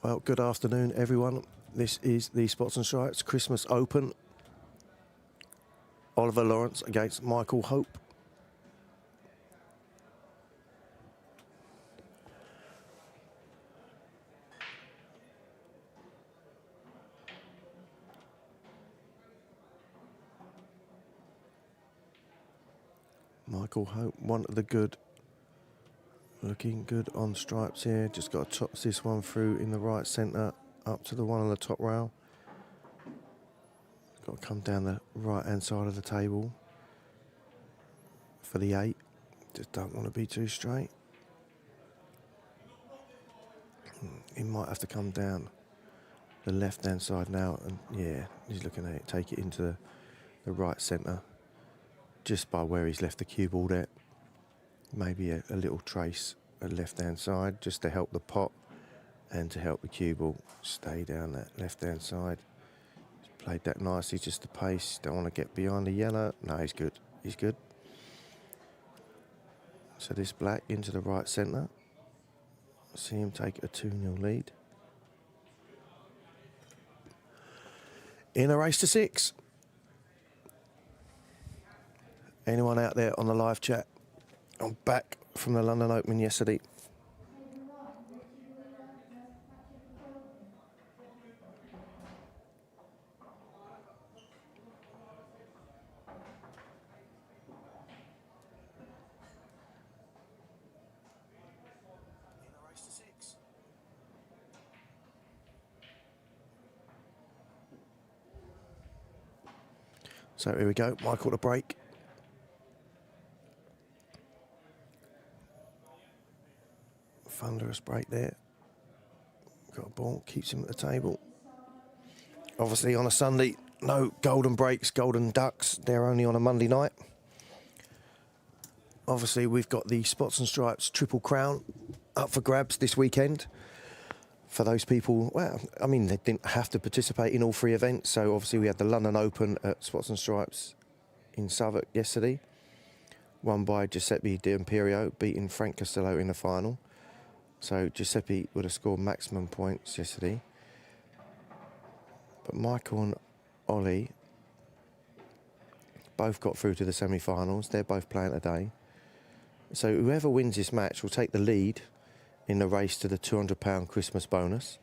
Well, good afternoon, everyone. This is the Spots and Stripes Christmas Open. Oliver Lawrence against Michael Hope. Michael Hope, one of the good. Looking good on stripes here. Just got to toss this one through in the right centre, up to the one on the top rail. Got to come down the right-hand side of the table for the 8. Just don't want to be too straight. He might have to come down the left-hand side now, and yeah, he's looking at it. Take it into the right centre, just by where he's left the cue ball there. Maybe a little trace at left-hand side, just to help the pot and to help the cue ball stay down that left-hand side. He's played that nicely, just the pace. Don't want to get behind the yellow. No, he's good. He's good. So this black into the right centre. See him take a 2-0 lead. In a race to 6. Anyone out there on the live chat? I'm back from the London Open yesterday. So here we go, Michael to break. Thunderous break there. Got a ball, keeps him at the table. Obviously on a Sunday, no golden breaks, golden ducks. They're only on a Monday night. Obviously we've got the Spots and Stripes Triple Crown up for grabs this weekend. For those people, well, I mean, they didn't have to participate in all 3 events. So obviously we had the London Open at Spots and Stripes in Southwark yesterday. Won by Giuseppe D'Imperio, beating Frank Costello in the final. So Giuseppe would have scored maximum points yesterday. But Michael and Ollie both got through to the semi-finals. They're both playing today. So whoever wins this match will take the lead in the race to the £200 Christmas bonus.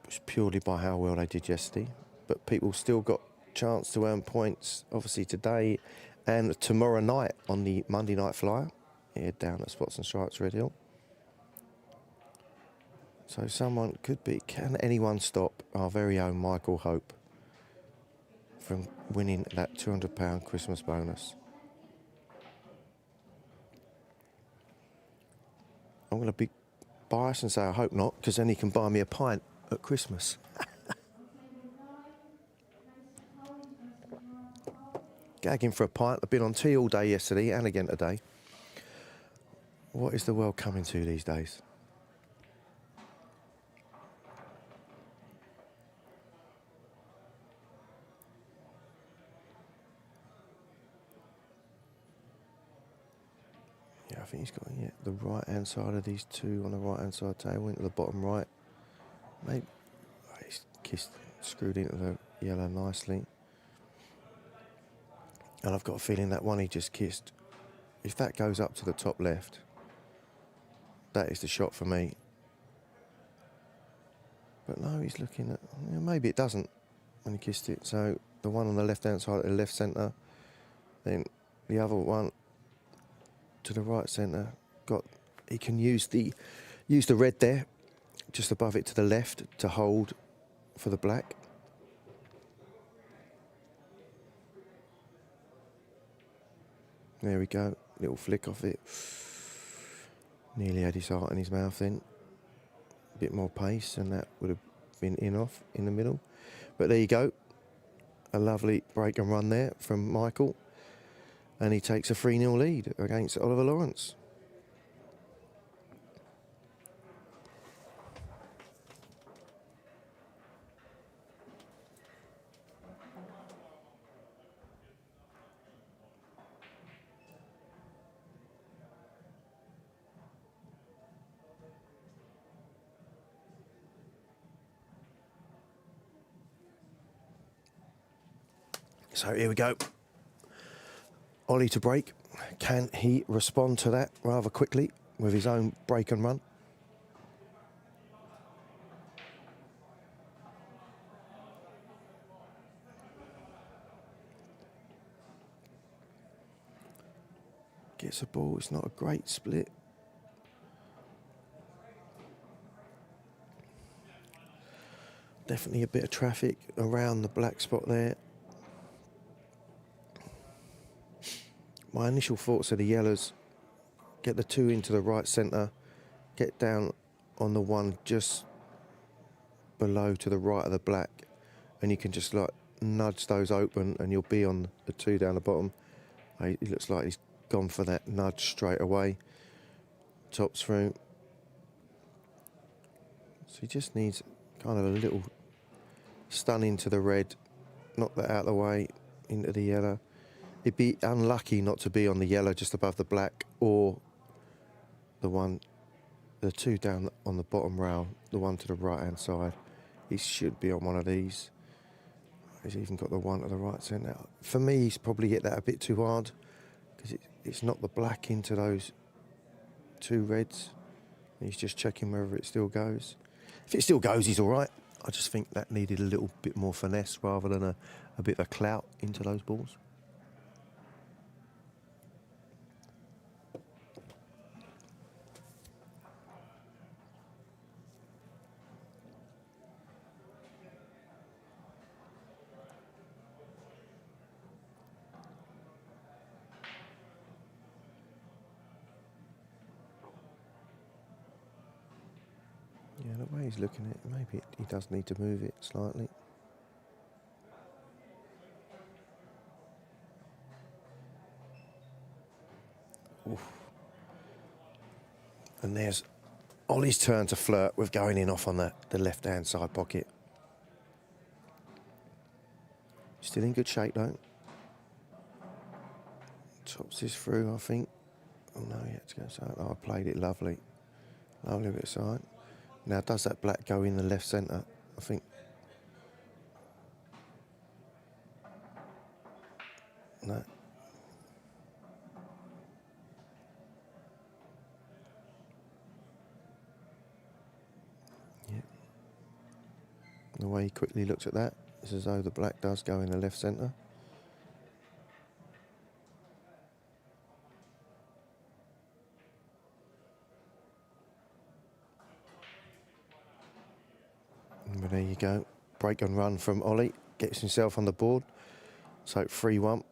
It's purely by how well they did yesterday. But people still got chance to earn points, obviously today and tomorrow night on the Monday Night Flyer here down at Spots and Stripes Redhill. So someone could be, can anyone stop our very own Michael Hope from winning that £200 Christmas bonus? I'm going to be biased and say I hope not, because then he can buy me a pint at Christmas. Gagging for a pint. I've been on tea all day yesterday and again today. What is the world coming to these days? Yeah, I think he's got the right-hand side of these 2 on the right-hand side table into the bottom right. Maybe he's screwed into the yellow nicely. And I've got a feeling that one he just kissed, if that goes up to the top left, that is the shot for me. But no, he's looking at, maybe it doesn't when he kissed it. So the one on the left-hand side at the left centre, then the other one to the right centre. He can use the red there, just above it to the left, to hold for the black. There we go, little flick off it. Nearly had his heart in his mouth then. A bit more pace and that would have been in the middle. But there you go. A lovely break and run there from Michael. And he takes a 3-0 lead against Oliver Lawrence. So here we go. Ollie to break. Can he respond to that rather quickly with his own break and run? Gets a ball. It's not a great split. Definitely a bit of traffic around the black spot there. My initial thoughts are the yellows. Get the 2 into the right centre. Get down on the 1 just below to the right of the black. And you can just like nudge those open and you'll be on the 2 down the bottom. It looks like he's gone for that nudge straight away. Tops through. So he just needs kind of a little stun into the red. Knock that out of the way into the yellow. It'd be unlucky not to be on the yellow just above the black, or the 2 down on the bottom rail, the 1 to the right hand side. He should be on one of these. He's even got the 1 to the right centre. For me, he's probably hit that a bit too hard because it's not the black into those 2 reds. He's just checking whether it still goes. If it still goes, he's all right. I just think that needed a little bit more finesse rather than a bit of a clout into those balls. Yeah, the way he's looking at it, maybe he does need to move it slightly. Oof. And there's Ollie's turn to flirt with going in off on the left-hand side pocket. Still in good shape, though. Tops this through, I think. Oh, no, he had to go side. Oh, I played it lovely. Lovely bit of side. Now, does that black go in the left centre? I think. No. Yeah. The way he quickly looks at that, it's as though the black does go in the left centre. But there you go. Break and run from Ollie. Gets himself on the board. So 3-1.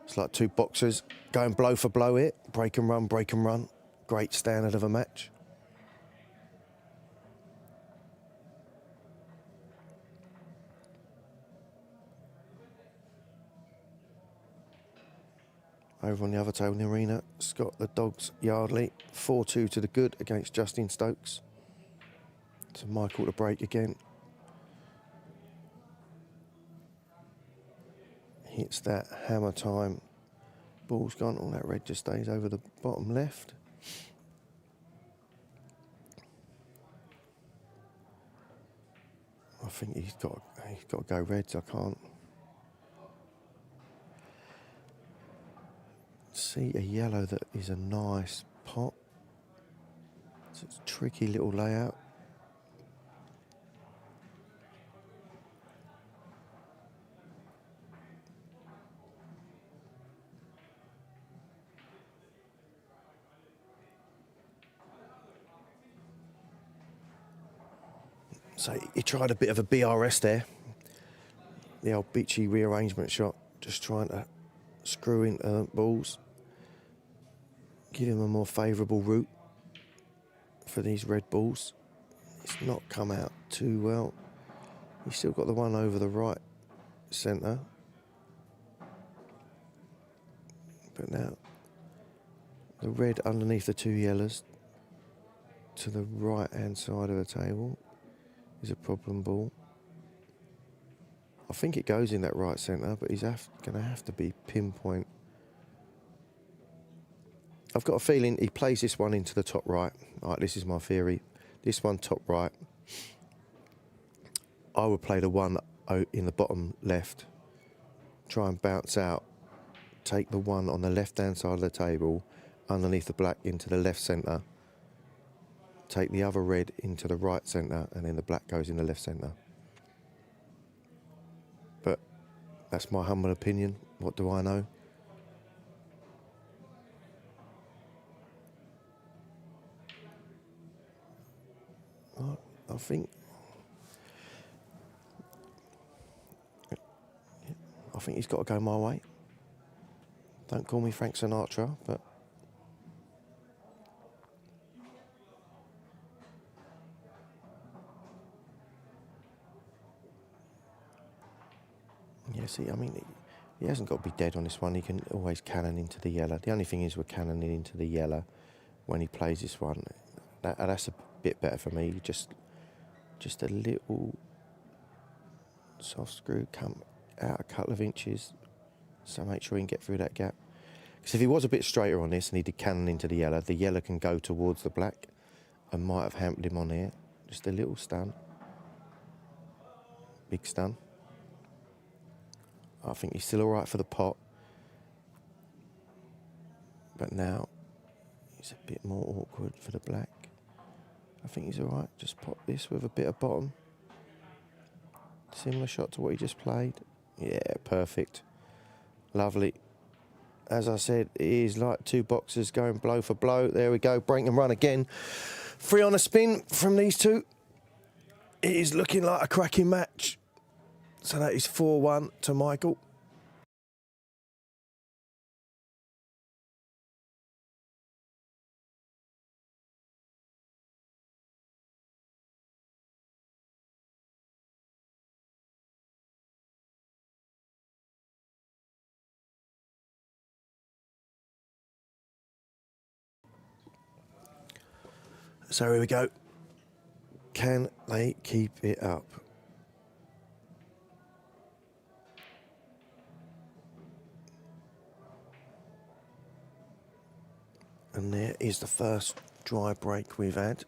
It's like 2 boxers going blow for blow here. Break and run, break and run. Great standard of a match. Over on the other table in the arena, Scott the Dogs Yardley. 4-2 to the good against Justin Stokes. So Michael to break again. Hits that hammer time. Ball's gone. All that red just stays over the bottom left. I think he's got to go reds. I can't see a yellow that is a nice pot. So it's a tricky little layout. So he tried a bit of a BRS there. The old beachy rearrangement shot. Just trying to screw in balls. Give him a more favourable route for these red balls. It's not come out too well. He's still got the 1 over the right centre. But now the red underneath the 2 yellows to the right hand side of the table is a problem ball. I think it goes in that right centre, but he's going to have to be pinpoint. I've got a feeling he plays this one into the top right. All right, this is my theory. This one top right. I would play the 1 in the bottom left, try and bounce out, take the one on the left-hand side of the table, underneath the black into the left centre, take the other red into the right centre, and then the black goes in the left centre. But that's my humble opinion. What do I know? Well, I think he's got to go my way. Don't call me Frank Sinatra, but yeah, see, I mean, he hasn't got to be dead on this one. He can always cannon into the yellow. The only thing is we're cannoning into the yellow when he plays this one. That's a bit better for me. Just a little soft screw, come out a couple of inches, so make sure he can get through that gap. Because if he was a bit straighter on this and he did cannon into the yellow can go towards the black and might have hampered him on here. Just a little stun. Big stun. I think he's still all right for the pot. But now he's a bit more awkward for the black. I think he's all right. Just pop this with a bit of bottom. Similar shot to what he just played. Yeah, perfect. Lovely. As I said, it is like two boxers going blow for blow. There we go, break and run again. 3 on a spin from these two. It is looking like a cracking match. So that is 4-1 to Michael. So here we go. Can they keep it up? And there is the first dry break we've had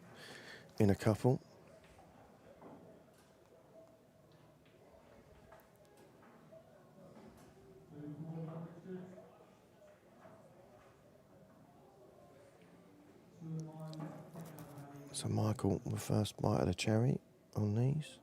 in a couple. So Michael, the first bite of the cherry on these.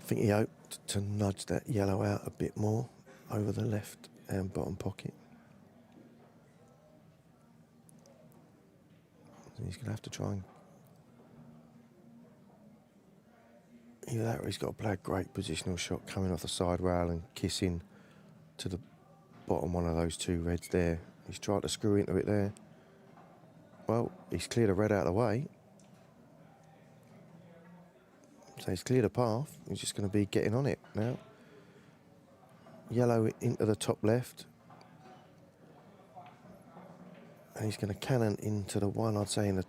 I think he hoped to nudge that yellow out a bit more over the left and bottom pocket. And he's going to have to try and... Either that or he's got to play a great positional shot coming off the side rail and kissing to the bottom one of those two reds there. He's tried to screw into it there. Well, he's cleared a red out of the way. So he's cleared a path. He's just going to be getting on it now. Yellow into the top left. And he's going to cannon into the one, I'd say, in the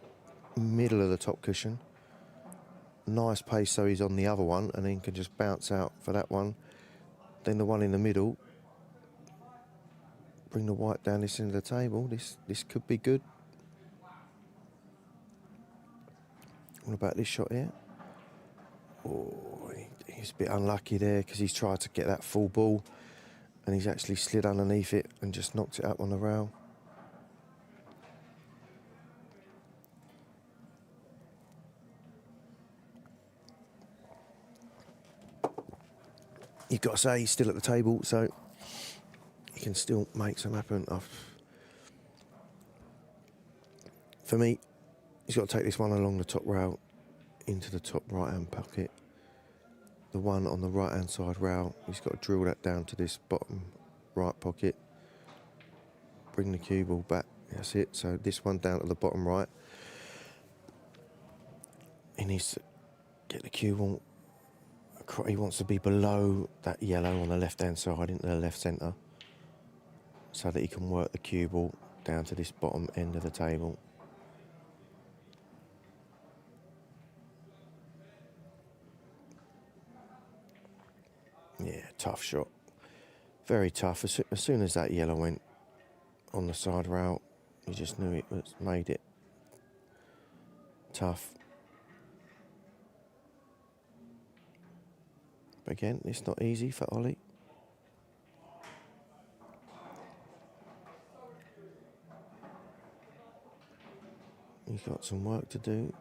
middle of the top cushion. Nice pace, so he's on the other one, and then can just bounce out for that one. Then the one in the middle. Bring the white down this end of the table. This could be good. What about this shot here? Oh, he's a bit unlucky there because he's tried to get that full ball and he's actually slid underneath it and just knocked it up on the rail. You've got to say he's still at the table, so he can still make some happen. For me, he's got to take this one along the top rail into the top right-hand pocket. The one on the right-hand side rail, he's got to drill that down to this bottom right pocket. Bring the cue ball back That's it. So this one down to the bottom right. He needs to get the cue on. He wants to be below that yellow on the left-hand side into the left centre, so that he can work the cue ball down to this bottom end of the table. Yeah, tough shot. Very tough. As soon as that yellow went on the side rail, you just knew it was made it tough. But again, it's not easy for Ollie. He's got some work to do.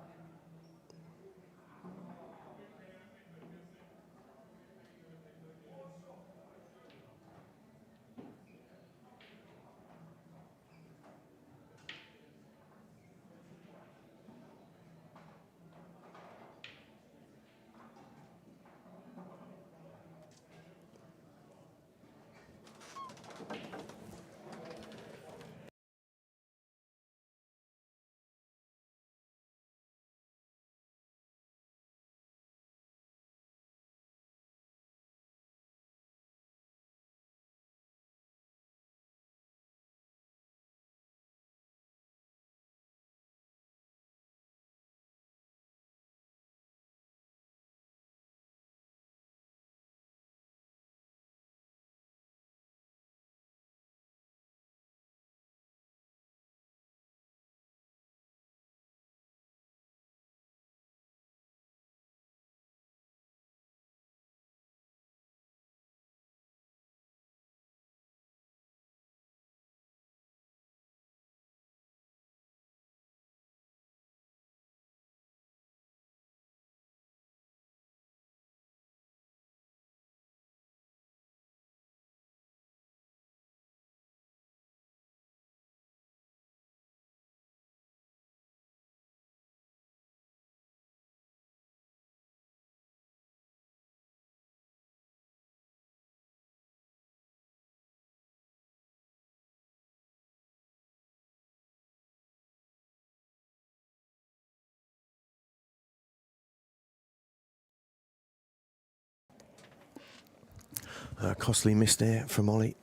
Costly miss there from Ollie.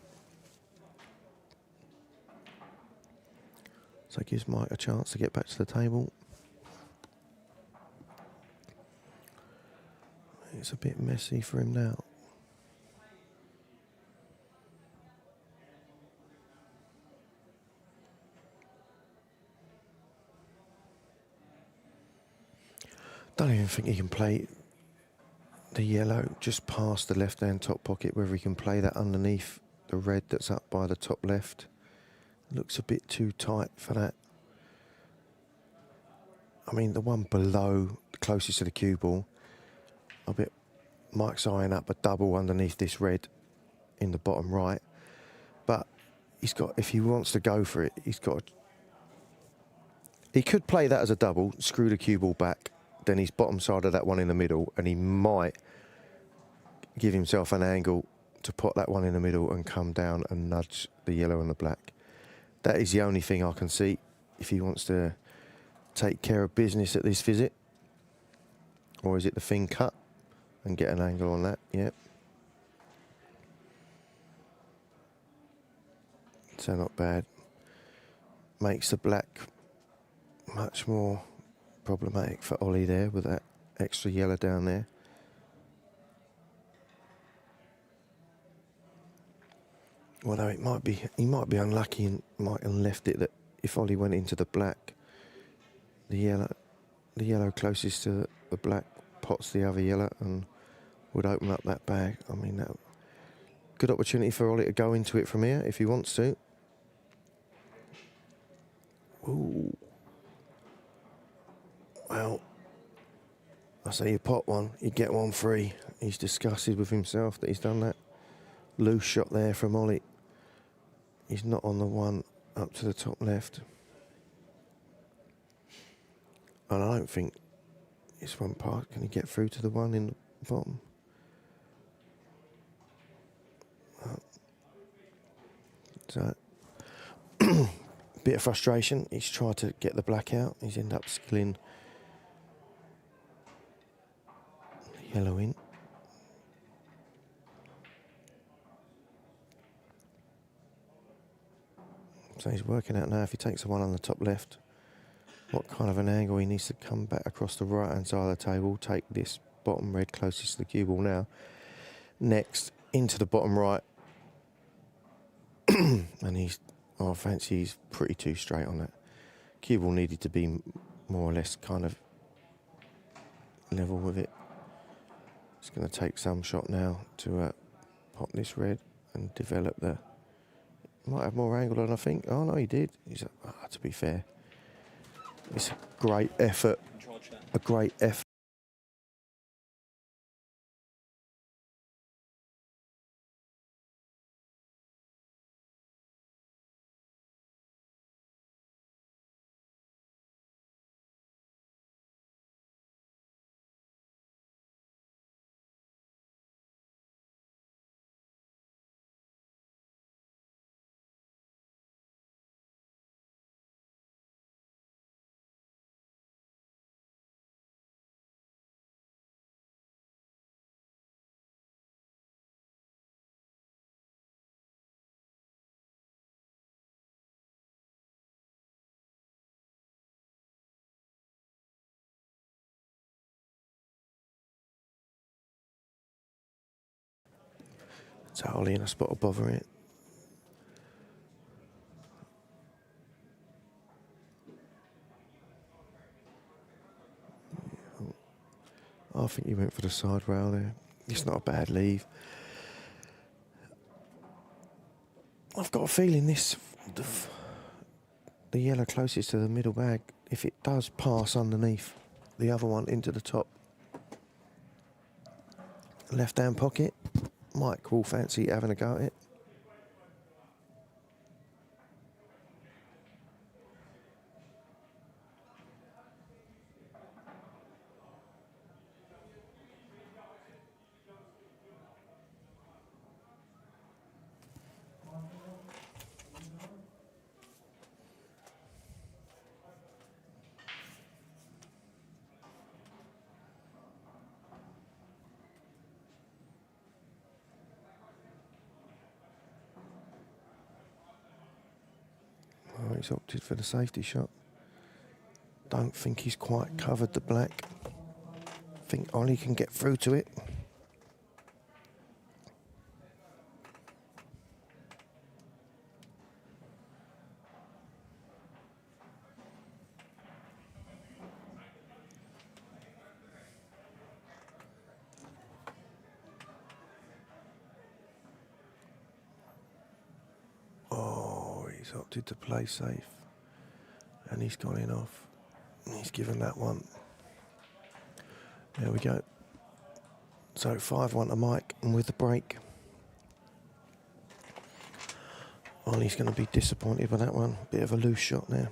So it gives Mike a chance to get back to the table. It's a bit messy for him now. Don't even think he can play the yellow just past the left-hand top pocket, whether he can play that underneath the red that's up by the top left. Looks a bit too tight for that. I mean, the one below, closest to the cue ball, I bet Mike's eyeing up a double underneath this red in the bottom right. But he's got, if he wants to go for it, he's got, he could play that as a double, screw the cue ball back, then he's bottom side of that one in the middle, and he might give himself an angle to put that one in the middle and come down and nudge the yellow and the black. That is the only thing I can see if he wants to take care of business at this visit. Or is it the thing cut and get an angle on that? Yep. So not bad. Makes the black much more problematic for Ollie there with that extra yellow down there. Although it might be, he might be unlucky and might have left it that if Ollie went into the black, the yellow closest to the black pots the other yellow and would open up that bag. I mean, that good opportunity for Ollie to go into it from here if he wants to. Ooh. Well, I say you pot one, you get one free. He's disgusted with himself that he's done that. Loose shot there from Ollie. He's not on the one up to the top left. And I don't think this one part, can he get through to the one in the bottom? So bit of frustration. He's tried to get the black out. He's ended up skilling yellow in. So he's working out now if he takes the one on the top left, what kind of an angle he needs to come back across the right hand side of the table, take this bottom red closest to the cue ball now. Next, into the bottom right. And I fancy he's pretty too straight on that. Cue ball needed to be more or less kind of level with it. It's going to take some shot now to pop this red and develop the... Might have more angle than I think. Oh, no, he did. To be fair, it's a great effort. A great effort. Totally in a spot of bother it. I think he went for the side rail there. It's not a bad leave. I've got a feeling the yellow closest to the middle bag, if it does pass underneath the other one into the top left hand pocket, Mike will fancy having a go at it. Oh, he's opted for the safety shot. Don't think he's quite covered the black. Think Ollie can get through to it. Oh, he's opted to play safe. And he's gone in off. He's given that one. There we go. So 5-1 to Mike, and with the break, Ollie's going to be disappointed by that one. Bit of a loose shot there.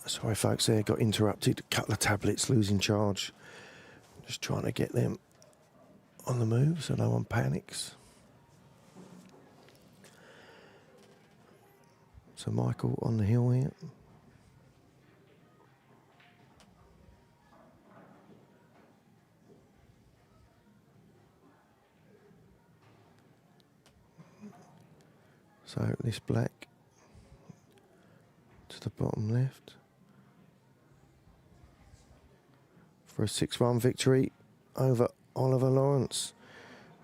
Sorry folks there, got interrupted. A couple of tablets losing charge. Just trying to get them on the move so no one panics. So Michael on the hill here. So this black to the bottom left for a 6-1 victory over Oliver Lawrence.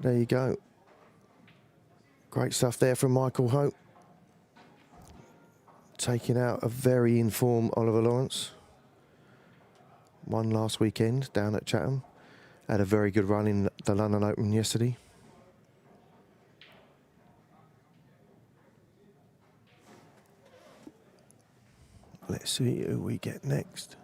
There you go. Great stuff there from Michael Hope. Taking out a very informed Oliver Lawrence. Won last weekend down at Chatham. Had a very good run in the London Open yesterday. Let's see who we get next.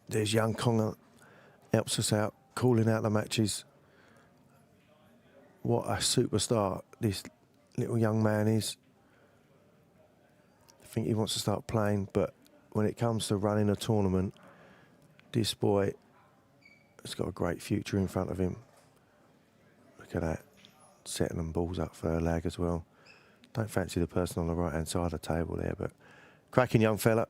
There's young Conger, helps us out, calling out the matches. What a superstar this little young man is. I think he wants to start playing, but when it comes to running a tournament, this boy has got a great future in front of him. Look at that, setting them balls up for a lag as well. Don't fancy the person on the right-hand side of the table there, but cracking young fella.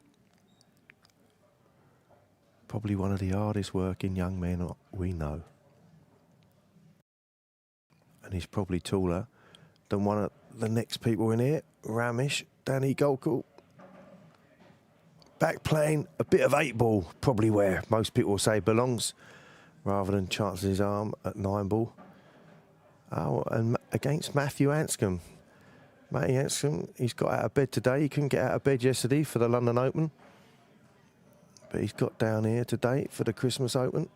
Probably one of the hardest working young men we know. And he's probably taller than one of the next people in here. Ramesh, Danny Golkal. Back playing a bit of 8-ball, probably where most people will say belongs, rather than chancing his arm at 9-ball. Oh, and against Matthew Anscombe. Matty Anscombe, he's got out of bed today. He couldn't get out of bed yesterday for the London Open. But he's got down here today for the Christmas Open.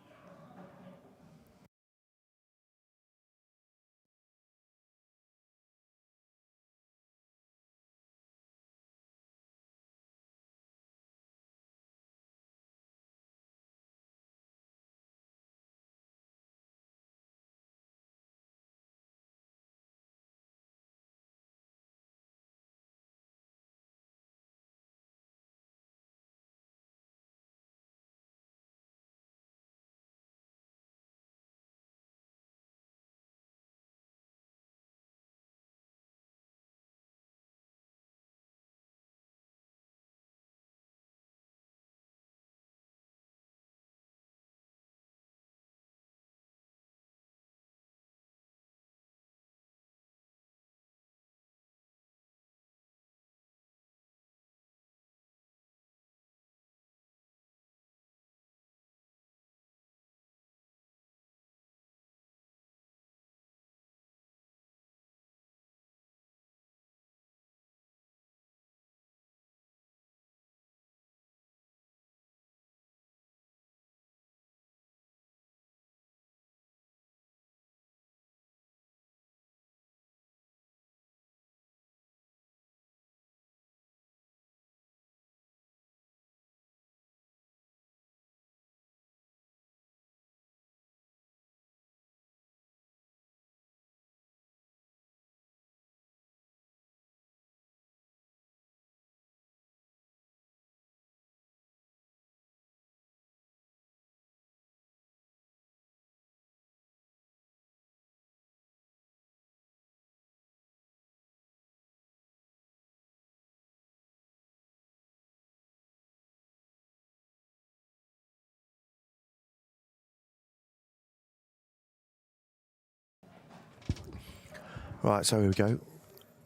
Right, so here we go.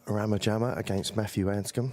Ramajama against Matthew Anscombe.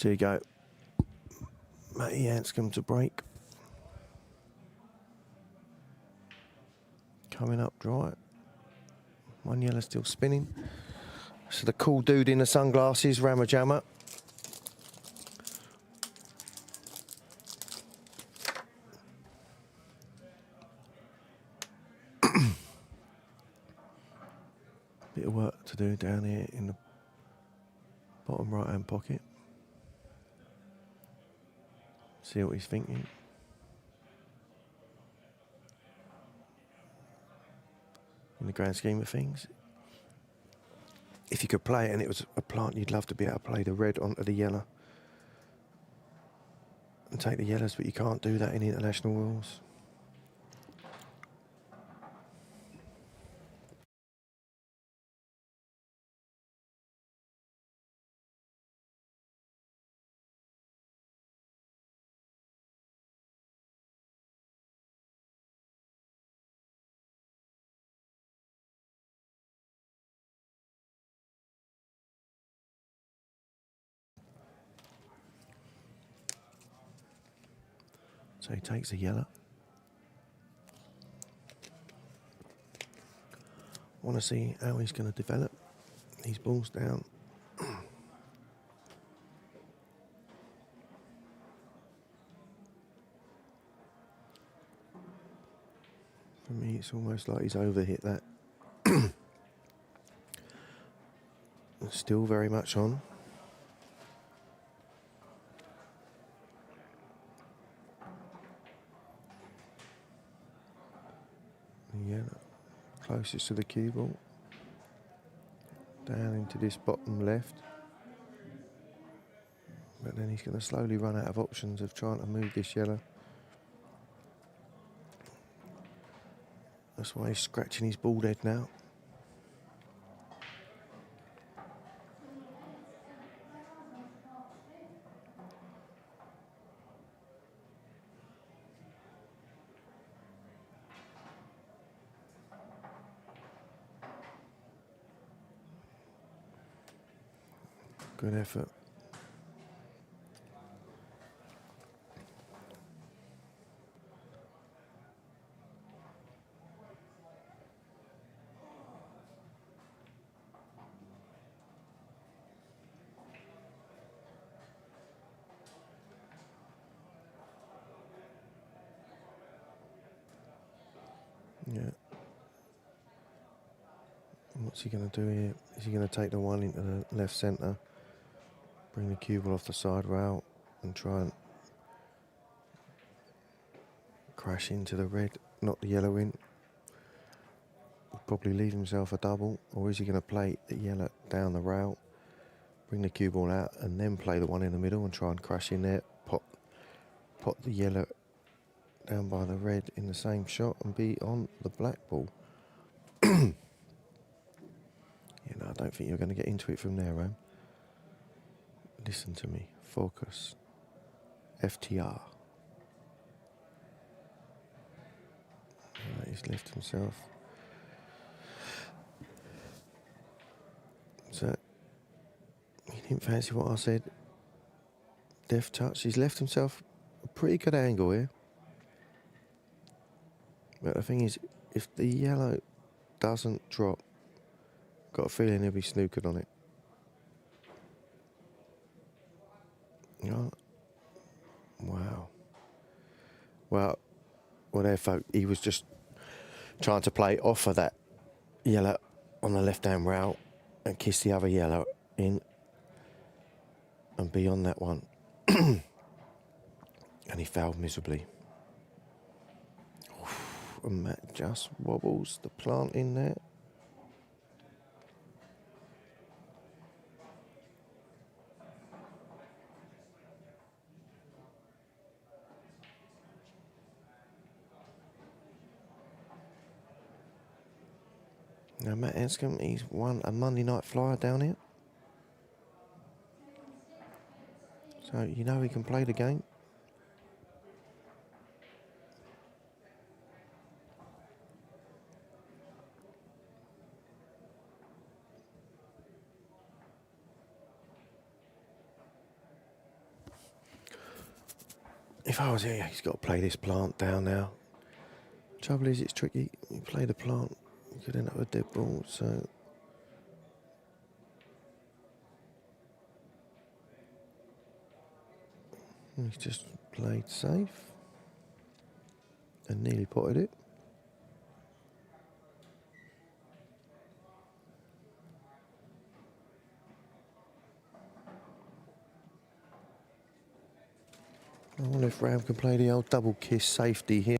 So you go. Matty Anscombe to break. Coming up dry. One yellow still spinning. So the cool dude in the sunglasses, Ramajama. Bit of work to do down here in the bottom right hand pocket. See what he's thinking. In the grand scheme of things, if you could play it and it was a plant, you'd love to be able to play the red onto the yellow and take the yellows, but you can't do that in international rules. So he takes a yellow. Want to see how he's going to develop these balls down. For me, it's almost like he's overhit that. Still very much on. Yeah, closest to the cue ball. Down into this bottom left. But then he's going to slowly run out of options of trying to move this yellow. That's why he's scratching his bald head now. Good effort. Yeah. What's he going to do here? Is he going to take the one into the left centre, bring the cue ball off the side rail and try and crash into the red, knock the yellow in? Probably leave himself a double, or is he going to play the yellow down the rail, bring the cue ball out and then play the one in the middle and try and crash in there, pot the yellow down by the red in the same shot and be on the black ball? You know, I don't think you're going to get into it from there, Ram. Listen to me. Focus. FTR. He's left himself. So, he didn't fancy what I said. Deft touch. He's left himself a pretty good angle here. But the thing is, if the yellow doesn't drop, got a feeling he'll be snookered on it. Oh. Wow. Well, there, folk, he was just trying to play off of that yellow on the left-hand rail and kiss the other yellow in and be on that one. And he failed miserably. And that just wobbles the plant in there. Now Matt Anscombe, he's won a Monday night flyer down here. So you know he can play the game. If I was here, he's got to play this plant down now. Trouble is, it's tricky. You play the plant, you could end up with a dead ball. So he's just played safe and nearly potted it. I wonder if Ram can play the old double kiss safety here.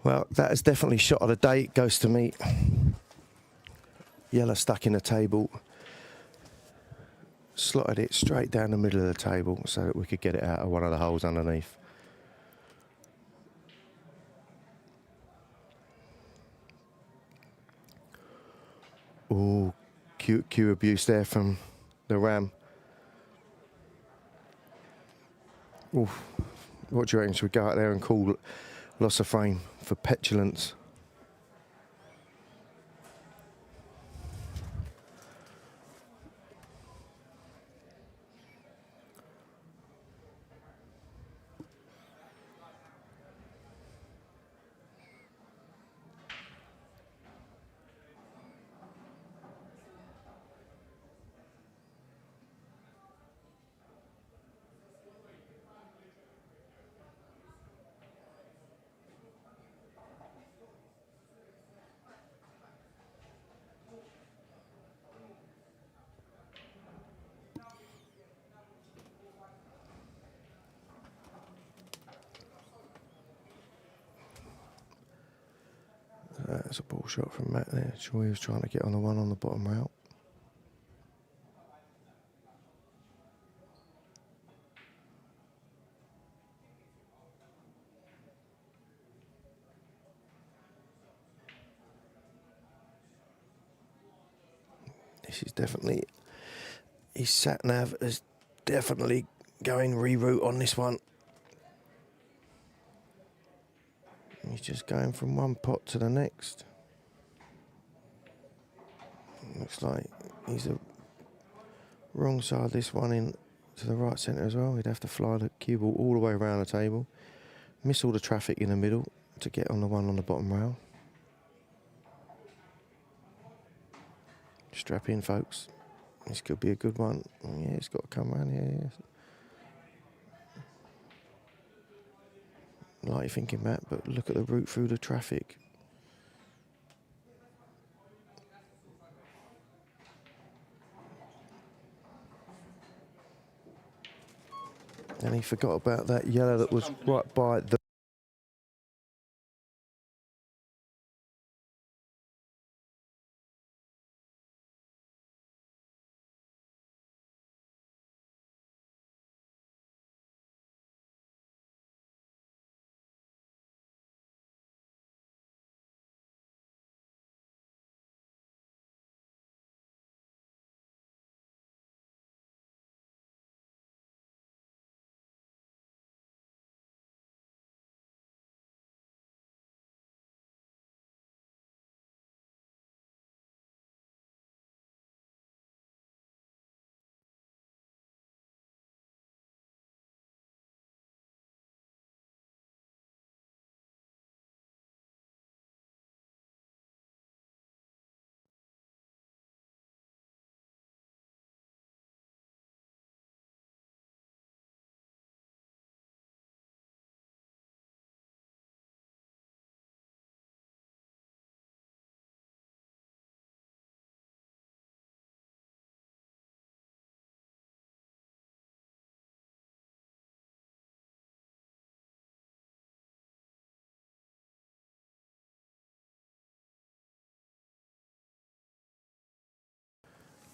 Well, that is definitely shot of the day. It goes to me. Yellow stuck in the table. Slotted it straight down the middle of the table so that we could get it out of one of the holes underneath. Ooh, cue abuse there from the ram. Ooh, what do you reckon? Should we go out there and call loss of frame for petulance? That's a ball shot from Matt there. Sure, he was trying to get on the one on the bottom rail. This is definitely, his sat nav is definitely going reroute on this one. He's just going from one pot to the next. Looks like he's the wrong side of this one in to the right centre as well. He'd have to fly the cue ball all the way around the table, miss all the traffic in the middle to get on the one on the bottom rail. Strap in, folks. This could be a good one. Yeah, it's got to come around here. Like you're thinking, Matt, but look at the route through the traffic. And he forgot about that yellow that was right by the...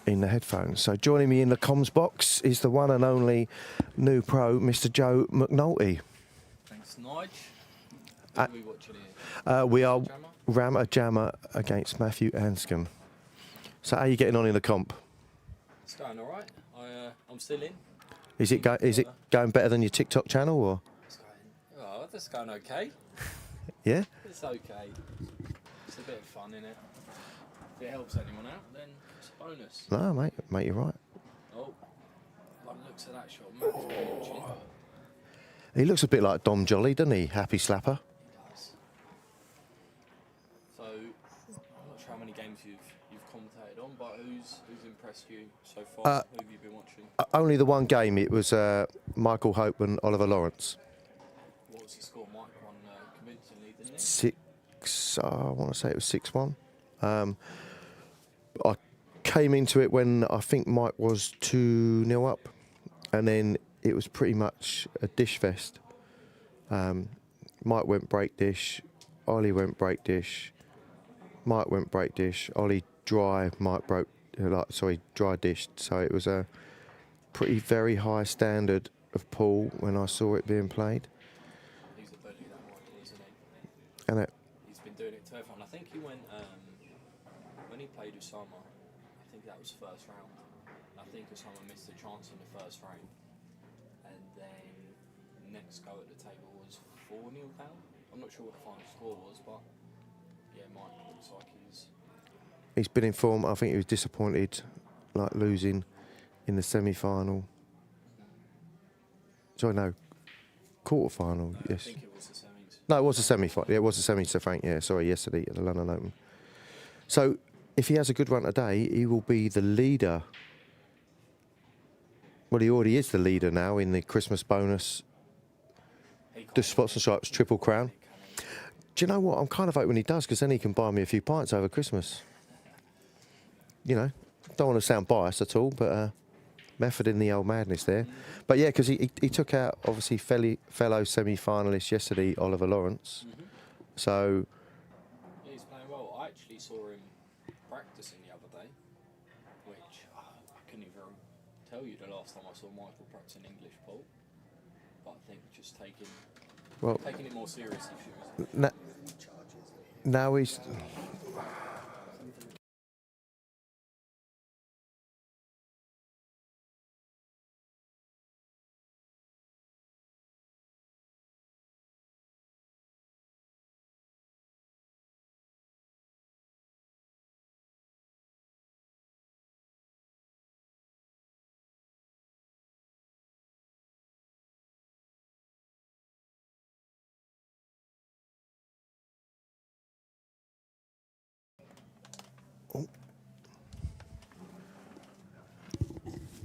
in the headphones. So joining me in the comms box is the one and only new pro, Mr. Joe McNulty. Thanks, Nige. What are we watching here? We are Jammer? Jammer against Matthew Anscombe. So how are you getting on in the comp? It's going all right. I'm still in. Is it going better than your TikTok channel, or? It's going okay. Yeah? It's okay. It's a bit of fun, innit? If it helps anyone out, then it's a bonus. No, mate, you're right. Oh, by the looks of that shot, Matt's been watching. He looks a bit like Dom Jolly, doesn't he? Happy slapper. He does. So, I'm not sure how many games you've commentated on, but who's impressed you so far? Who have you been watching? Only the one game. It was Michael Hope and Oliver Lawrence. What was the score? Mike won convincingly, didn't he? 6, I want to say it was 6-1. I came into it when I think Mike was 2-0 up, and then it was pretty much a dish fest. Mike went break dish, Ollie went break dish, Mike went break dish, Ollie dry, Mike dry dished. So it was a pretty very high standard of pool when I saw it being played. He's a bully, that Michael, isn't he? And He's been doing it to everyone. I think he went when he played Osama. I think that was first round. I think Osama missed a chance in the first frame, and then next go at the table was 4-0 down. I'm not sure what the final score was, but yeah, Mike looks like he's been in form. I think he was disappointed, like losing in the semi-final. Sorry, no, quarter-final. Yes. I think it was the semis. No, it was a semi-final. Yeah, it was a semi to Frank. Yeah, sorry, yesterday at the London Open. So if he has a good run today, he will be the leader. Well, he already is the leader now in the Christmas bonus, the Spots and Stripes Triple Crown. Do you know what? I'm kind of hoping he does, because then he can buy me a few pints over Christmas. You know, don't want to sound biased at all, but method in the old madness there. But yeah, because he took out, obviously, fellow semi-finalist yesterday, Oliver Lawrence. So... yeah, he's playing well. I actually saw him practicing the other day, which I couldn't even tell you the last time I saw Michael practicing English pool. But I think just taking it more seriously. Now he's...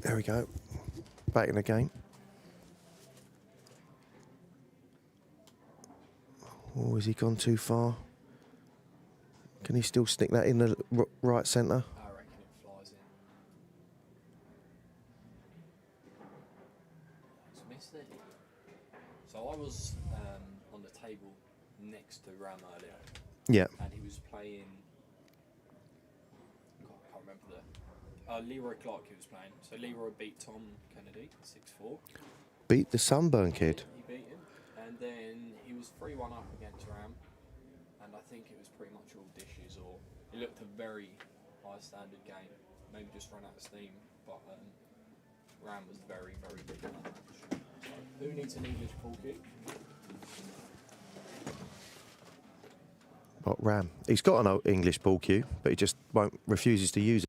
There we go. Back in the game. Oh, has he gone too far? Can he still stick that in the right centre? I reckon it flies in. It's missed it. So I was on the table next to Ram earlier. Yeah. And he was playing. God, I can't remember Leroy Clark he was playing. So Leroy beat Tom Kennedy 6-4. Beat the Sunburn kid. He beat him, and then he was 3-1 up against Ram, and I think it was pretty much all dishes, or it looked a very high standard game. Maybe just run out of steam, but Ram was very, very good in that match. So who needs an English pool kick? What, Ram? He's got an English ball cue, but he just refuses to use it.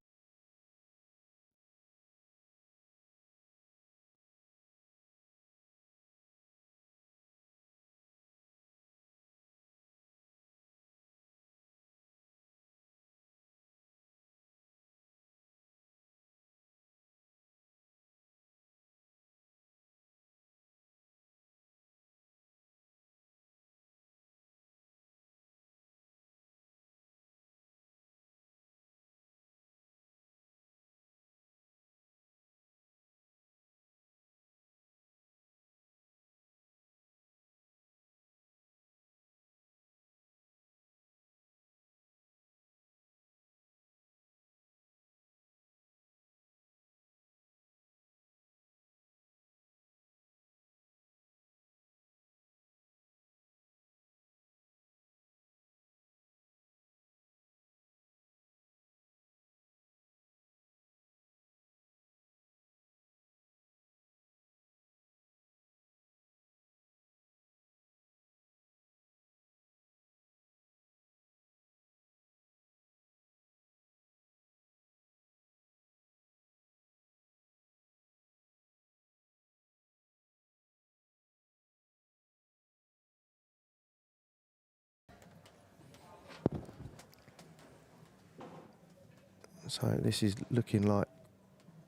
So this is looking like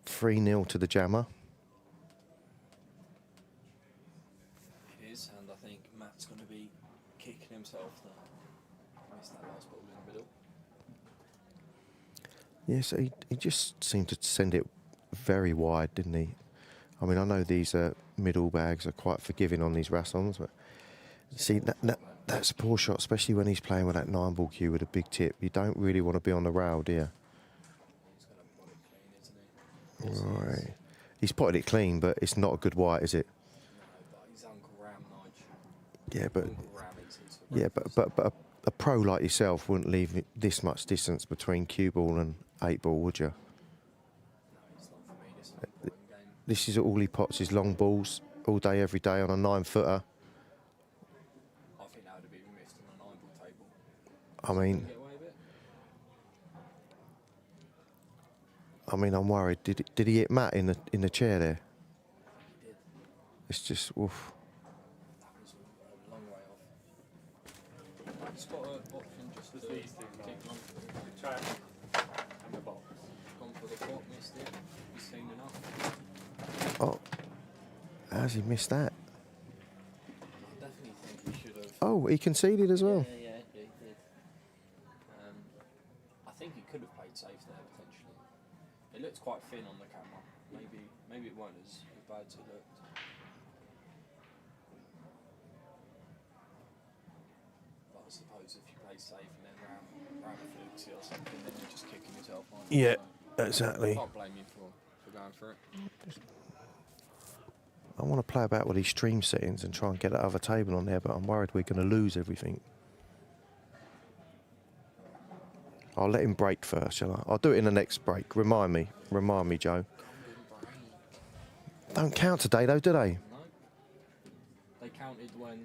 3-0 to the Jammer. It is, and I think Matt's going to be kicking himself to miss that last ball in the middle. Yes, he just seemed to send it very wide, didn't he? I mean, I know these middle bags are quite forgiving on these Rassons, but see, That's a poor shot, especially when he's playing with that 9-ball cue with a big tip. You don't really want to be on the rail, do you? He's going to put it clean, isn't he? Right. He's potted it clean, but it's not a good white, is it? No, but he's Uncle Ram, Nige. Yeah, but Uncle Ram eats these for yeah, breakfast. but a pro like yourself wouldn't leave this much distance between cue ball and 8-ball, would you? No, it's not for me. This is an important game. This is all he pots is long balls all day, every day on a 9-footer. I think that would have been missed on a 9-ball table. I mean, Get away with it? I'm worried. Did he hit Matt in the chair there? He did. It's just oof. That was a long way off. Matt's got an option just to keep on. Try it. And the box. Gone for the pot, missed it. He's seen enough. Oh, how's he missed that? I definitely think he should have. Oh, he conceded as well. Yeah, he did. I think he could have played safe there potentially. It looked quite thin on the camera. Maybe it weren't as bad as it looked. But I suppose if you play safe and then round fluky or something, then you're just kicking yourself on. Yeah, So exactly. I can't blame you for going for it. I want to play about with these stream settings and try and get that other table on there, but I'm worried we're going to lose everything. I'll let him break first, shall I? I'll do it in the next break. Remind me, Joe. Don't count today, though, do they? No. They counted when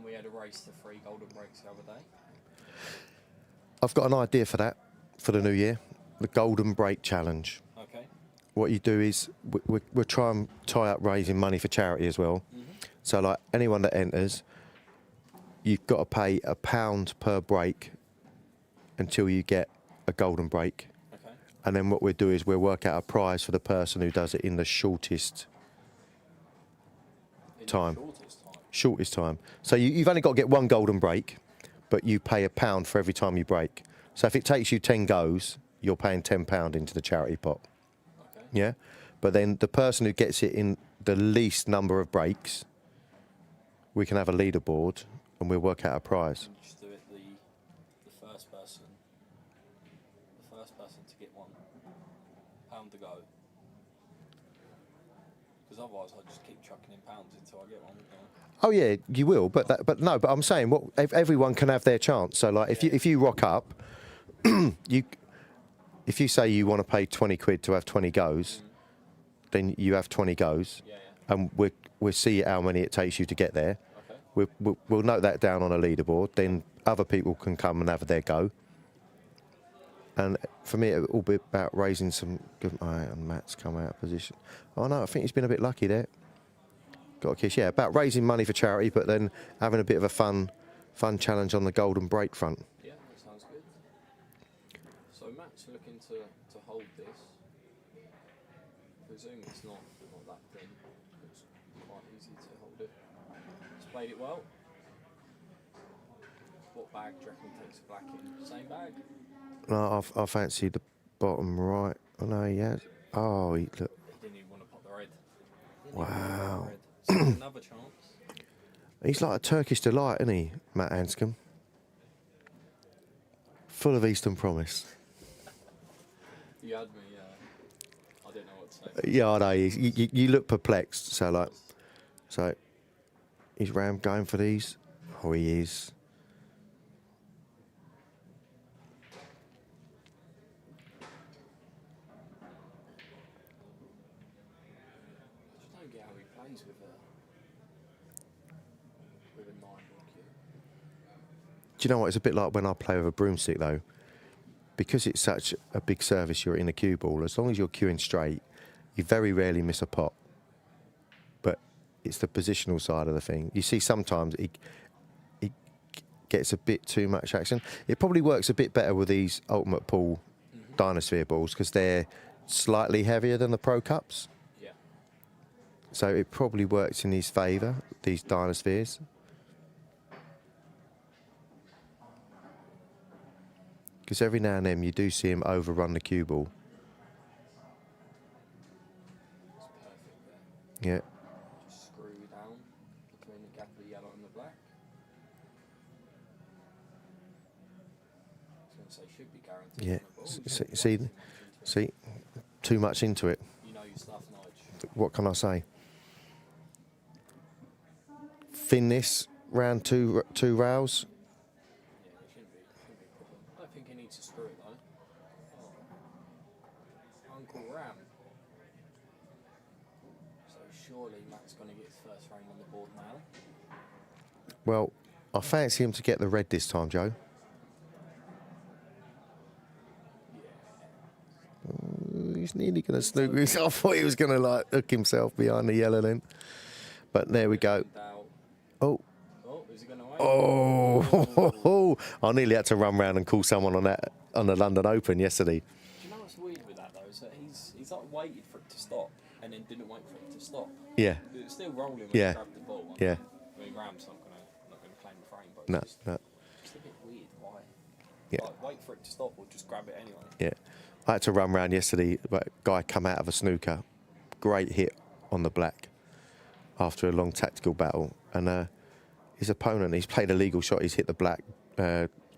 we had a race to 3 golden breaks the other day. I've got an idea for that, for the new year. The Golden Break Challenge. Okay. What you do is we'll try and tie up raising money for charity as well. Mm-hmm. So, like, anyone that enters, you've got to pay £1 per break until you get a golden break. Okay. And then what we'll do is we'll work out a prize for the person who does it in the shortest time. Shortest time. So you've only got to get 1 golden break, but you pay £1 for every time you break. So if it takes you 10 goes, you're paying £10 into the charity pot. Okay. Yeah? But then the person who gets it in the least number of breaks, we can have a leaderboard and we'll work out a prize. And just do it the first person. The first person to get £1 to go. Because otherwise I just keep chucking in pounds until I get one. Oh yeah, you will, but I'm saying everyone can have their chance. So like if you rock up, if you say you want to pay 20 quid to have 20 goes, then you have 20 goes, and we'll see how many it takes you to get there. Okay. We'll note that down on a leaderboard. Then other people can come and have their go. And for me, it will be about raising some good. And Matt's come out of position. Oh no, I think he's been a bit lucky there. Got a kiss, yeah. About raising money for charity, but then having a bit of a fun challenge on the golden break front. Yeah, that sounds good. So Matt's looking to hold this. Presume it's not that thin. It's quite easy to hold it. He's played it well. What bag do you reckon he takes black in? Same bag? No, I fancy the bottom right. Oh no, he has. Oh, look. He didn't even want to pop the red. Wow. So another chance. He's like a Turkish delight, isn't he, Matt Anscombe? Full of Eastern promise. You had me, I didn't know what to say. Yeah, I know. You look perplexed. So is Ram going for these? Oh, he is. I just don't get how he plays with a 9-ball cue. Do you know what? It's a bit like when I play with a broomstick, though. Because it's such a big service, you're in a cue ball. As long as you're cueing straight, you very rarely miss a pot. But it's the positional side of the thing. You see, sometimes it gets a bit too much action. It probably works a bit better with these Ultimate Pool Dynasphere balls because they're slightly heavier than the Pro Cups. Yeah. So it probably works in his favour, these Dynaspheres. Because every now and then you do see him overrun the cue ball. It's perfect there. Yeah. Just screw down between the gap Yeah. See, too much into it. You know your stuff, Nige. What can I say? Thin round two rails. Yeah, it shouldn't be a problem. I don't think he needs to screw it though. Oh. Uncle Ram. So surely Matt's going to get his first frame on the board now. Well, I fancy him to get the red this time, Joe. He's nearly going to snook. I thought he was going to like hook himself behind the yellow then. But there we go. Oh. Oh, is he going to wait? Oh, I nearly had to run round and call someone on the London Open yesterday. Do you know what's weird with that though? Is that he's like waited for it to stop and then didn't wait for it to stop. Yeah. It was still rolling when Yeah. he grabbed the ball. Yeah. I mean, Ram's not gonna claim the frame, but No, it's just, no. it's a bit weird. Why? Yeah. Like, wait for it to stop or just grab it anyway. Yeah. I had to run round yesterday, but a guy come out of a snooker. Great hit on the black after a long tactical battle. And his opponent, he's played a legal shot, he's hit the black,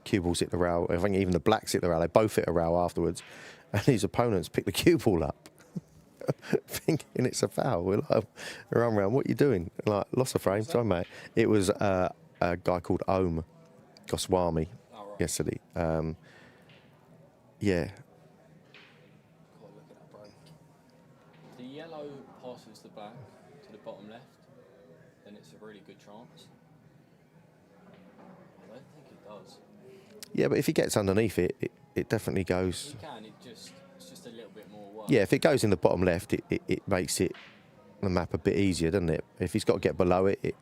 cue balls hit the rail. I think even the blacks hit the rail. They both hit a rail afterwards. And his opponents picked the cue ball up. Thinking it's a foul. We're like, run round, what are you doing? Like, lost a frame, sorry mate. It was a guy called Om Goswami yesterday. Yeah. God, look at that break. The yellow passes the black to the bottom left, then it's a really good chance. I don't think it does. Yeah, but if he gets underneath it, it definitely goes. He can, it's just a little bit more work. Yeah, if it goes in the bottom left, it makes the map a bit easier, doesn't it? If he's got to get below it,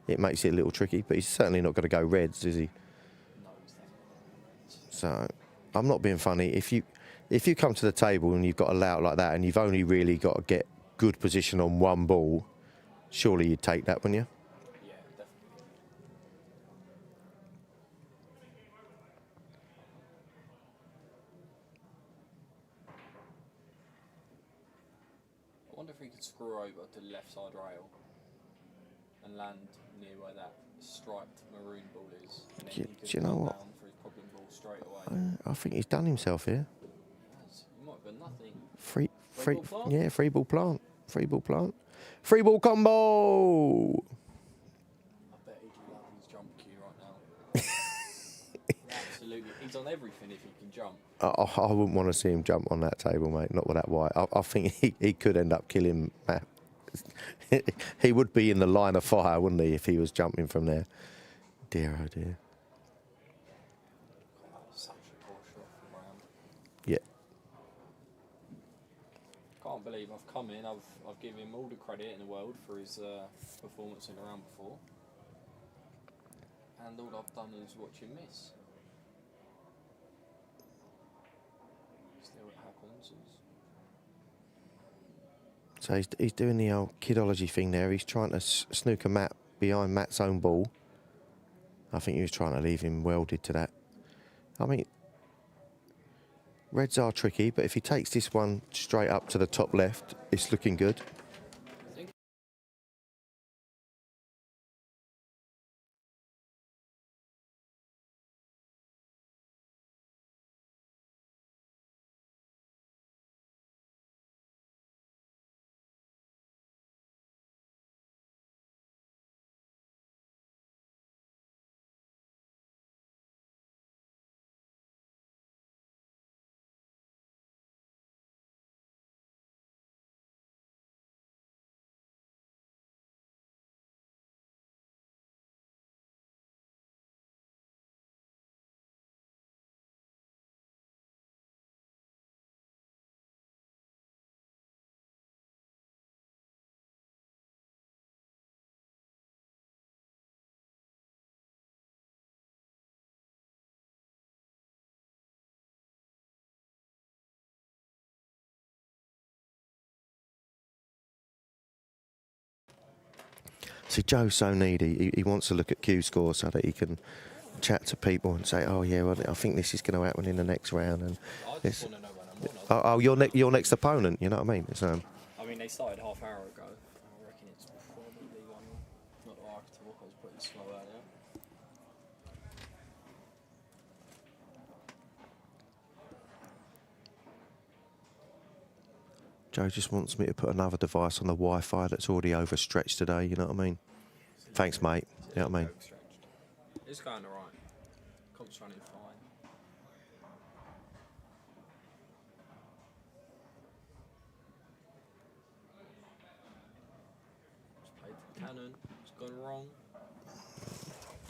it makes it a little tricky. But he's certainly not going to go reds, is he? No, he's definitely not. So I'm not being funny. If you come to the table and you've got a layout like that and you've only really got to get good position on one ball, surely you'd take that, wouldn't you? Yeah, definitely. I wonder if he could screw over to the left side rail and land near where that striped maroon ball is. And then Do he could you know run what? down for his problem ball straight away. I think he's done himself here. He might have been nothing. Free ball plant? yeah, free ball plant. Free ball plant. Free ball combo! I bet he'd love his jump cue right now. Absolutely. He's on everything if he can jump. I wouldn't want to see him jump on that table, mate. Not with that white. I think he could end up killing Matt. He would be in the line of fire, wouldn't he, if he was jumping from there? Dear, oh dear. God, that was such a poor shot from Ram. Yeah. Can't believe I've come in, I've given him all the credit in the world for his performance in the round before. And all I've done is watch him miss. Still it happens. So he's doing the old kidology thing there. He's trying to snooker Matt behind Matt's own ball. I think he was trying to leave him welded to that. I mean, reds are tricky, but if he takes this one straight up to the top left, it's looking good. I think See, Joe's so needy. He wants to look at Q score so that he can chat to people and say, "Oh yeah, well, I think this is going to happen in the next round." And I this, just want to know when I'm on. oh, your next opponent. You know what I mean? So, I mean, they started half hour ago. I reckon it's probably one. Not that I could talk, I was pretty slow earlier. Joe just wants me to put another device on the Wi-Fi that's already overstretched today, you know what I mean? Thanks, mate. You know what I mean? It's going alright. Comp's running fine. Just played the cannon. It's gone wrong.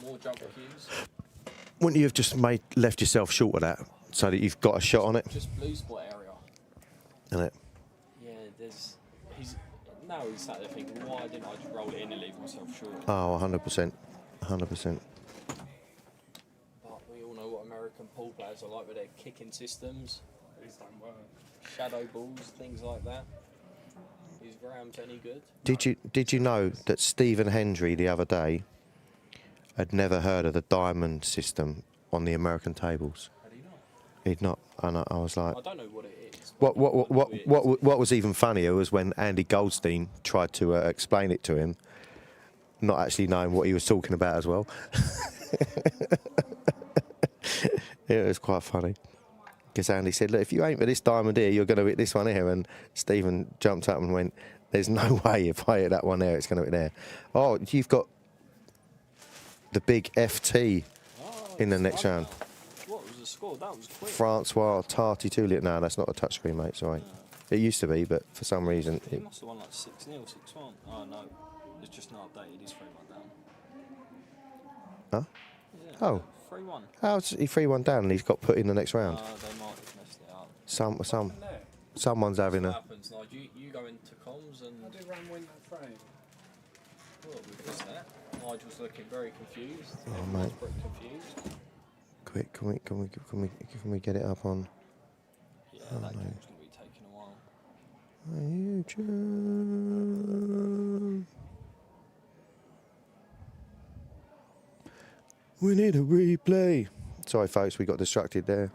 More jump cues. Wouldn't you have just left yourself short of that so that you've got a shot on it? Just blue spot area. Isn't it? Yeah, now he's sat there thinking, why didn't I just roll it in and leave myself short? Oh, 100%. 100%. But we all know what American pool players are like with their kicking systems. These don't work. Shadow balls, things like that. Is Rams any good? Did you know that Stephen Hendry the other day had never heard of the diamond system on the American tables? Had he not? He'd not. And I was like, I don't know what it is. what was even funnier was when Andy Goldstein tried to explain it to him, not actually knowing what he was talking about as well. It was quite funny. Because Andy said, look, if you aim for this diamond here, you're going to hit this one here. And Stephen jumped up and went, there's no way if I hit that one there, it's going to hit there. Oh, you've got the big FT in the next round. What was the score? That was quick. Francois Tarty Tuliet. No, that's not a touchscreen, mate. Sorry. It used to be, but for some reason... He must have won like 6-0, 6-1. Oh, no. It's just not updated. He's 3-1 down. Huh? Yeah, Oh. 3-1. How's he 3-1 down and he's got put in the next round? They might have messed it up. Someone's having What a... happens, Nigel? You go into comms and... How did Ram win that frame? Well, we missed that. Nigel's looking very confused. Oh, Everyone's mate. pretty confused. Quick, can we get it up on... Yeah, that game's going to be taking a while. YouTube. We need a replay. Sorry, folks, we got distracted there.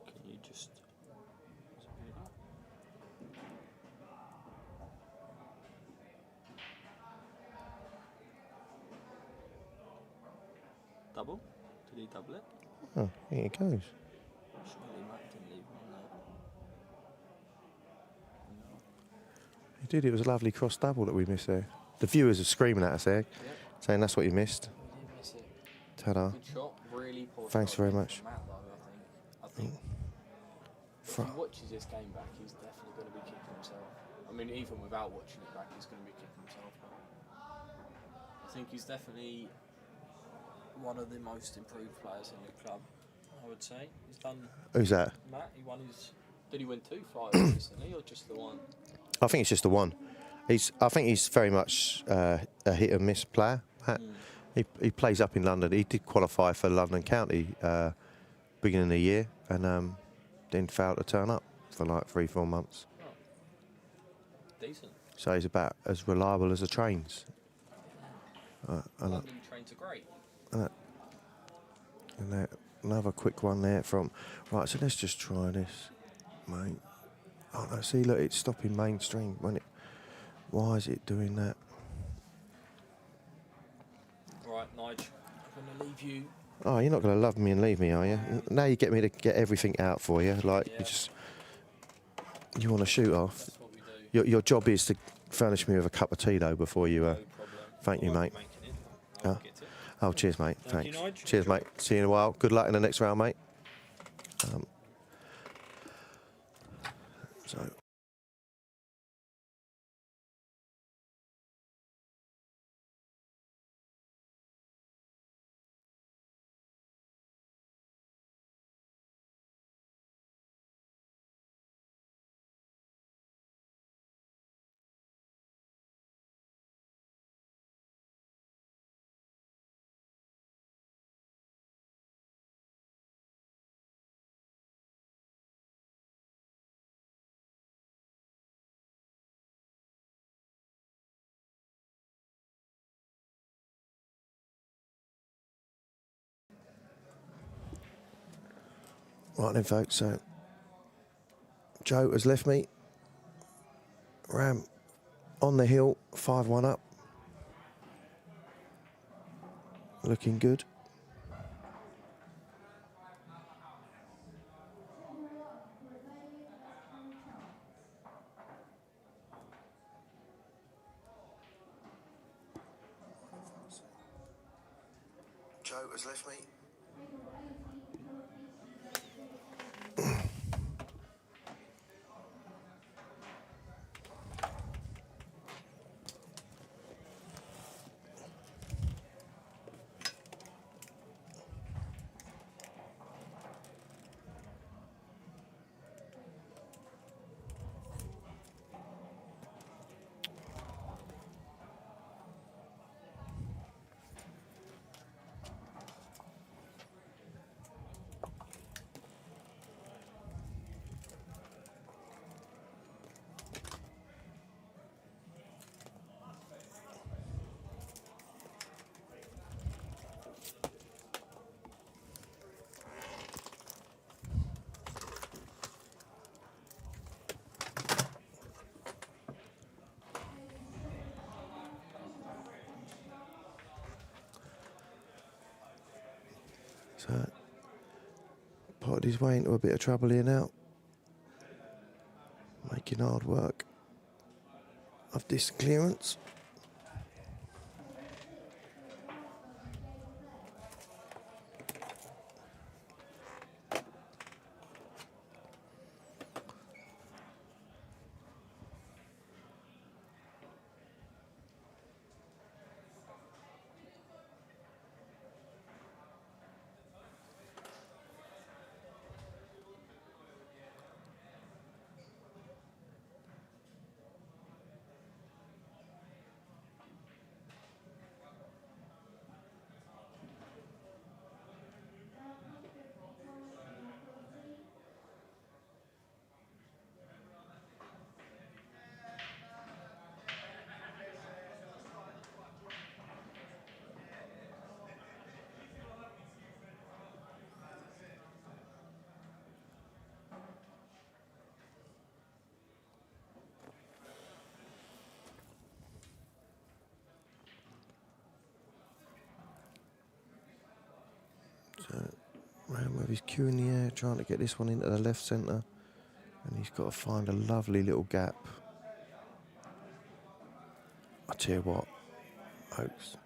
Can you just... Double? Did he double it? Oh, here it goes. Surely Matt didn't leave one there. He did. It was a lovely cross double that we missed there. The viewers are screaming at us there, saying that's what you missed. We did miss it. Ta-da. Good shot, really poor Thanks shot very from much. Matt, though, I think if he watches this game back, he's definitely going to be kicking himself. I mean, even without watching it back, he's going to be kicking himself. I think he's definitely one of the most improved players in the club, I would say. He's done... Who's that? Matt, he won his... Did he win 2 fights recently, or just the one? I think it's just the one. I think he's very much a hit and miss player. He plays up in London. He did qualify for London County beginning of the year, and then failed to turn up for like 3-4 months. Oh. Decent. So he's about as reliable as the trains. London trains are great. And another quick one there from... Right, so let's just try this, mate. Oh, no, see, look, it's stopping mainstream. Why is it doing that? Right, Nige, I'm going to leave you. Oh, you're not going to love me and leave me, are you? Now you get me to get everything out for you. Like, you want to shoot off. That's what we do. Your job is to furnish me with a cup of tea, though, before you... No problem. Thank you, mate. I'll Oh. get it. Oh, cheers, mate. Thank you, Thanks. Nige. Cheers, mate. See you in a while. Good luck in the next round, mate. So... Right then, folks, so Joe has left me. Ram on the hill, 5-1 up. Looking good. Joe has left me. So, potted his way into a bit of trouble here now. Making hard work of this clearance. So, Ram with his cue in the air, trying to get this one into the left centre. And he's got to find a lovely little gap. I tell you what, folks,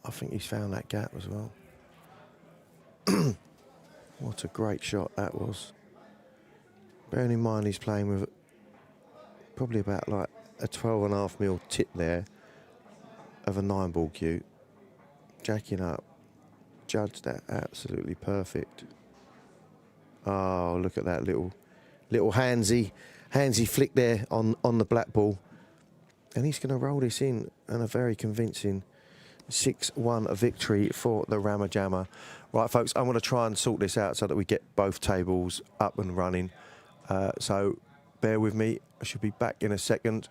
I think he's found that gap as well. What a great shot that was. Bearing in mind he's playing with probably about like a 12.5mm tip there of a 9-ball cue. Jacking up, judged that absolutely perfect. Oh, look at that little handsy flick there on the black ball. And he's going to roll this in, and a very convincing 6-1 victory for the Rammer Jammer. Right, folks, I'm going to try and sort this out so that we get both tables up and running. So bear with me. I should be back in a second.